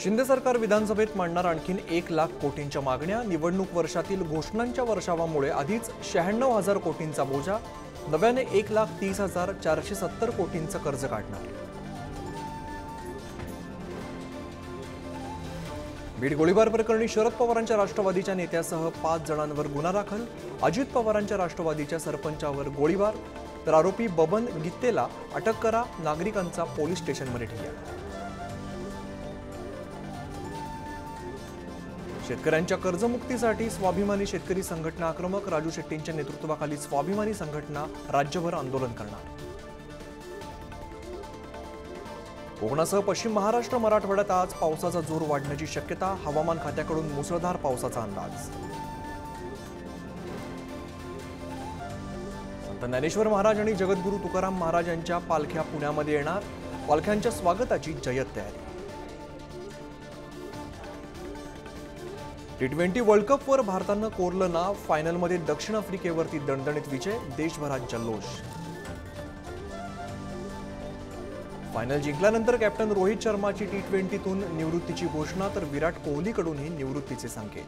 शिंदे सरकार विधानसभेत मांडणार आणखीन 1 लाख कोटींच्या मागण्या। निवडणूक वर्षातील घोषणांच्या वर्षावामुळे आधीच 96,000 कोटींचा बोजा, नव्याने 1,30,470 कोटींचं कर्ज काढणार। बीड गोळीबार प्रकरणी शरद पवारांच्या राष्ट्रवादीच्या नेत्यासह 5 जणांवर गुन्हा दाखल। अजित पवारांच्या राष्ट्रवादीच्या सरपंचावर गोळीबार, तर आरोपी बबन गित्तेला अटक करा, नागरिकांचा पोलीस स्टेशनमध्ये ठिय्या। शेतकऱ्यांच्या कर्जमुक्तीसाठी स्वाभिमानी शेतकरी संघटना आक्रमक। राजू शेट्टींच्या नेतृत्वाखाली स्वाभिमानी संघटना राज्यभर आंदोलन करणार। कोकणासह पश्चिम महाराष्ट्र मराठवाड्यात आज पावसाचा जोर वाढण्याची शक्यता। हवामान खात्याकडून मुसळधार पावसाचा अंदाज। संत ज्ञानेश्वर महाराज आणि जगद्गुरू तुकाराम महाराज यांच्या पालख्या पुण्यामध्ये येणार। पालख्यांच्या स्वागताची जय्यत तयारी। T20 वर्ल्ड कपवर भारतानं कोरलं नाव। फायनलमध्ये दक्षिण आफ्रिकेवरती दणदणीत विजय, देशभरात जल्लोष। फायनल जिंकल्यानंतर कॅप्टन रोहित शर्माची T20तून निवृत्तीची घोषणा, तर विराट कोहलीकडूनही निवृत्तीचे संकेत।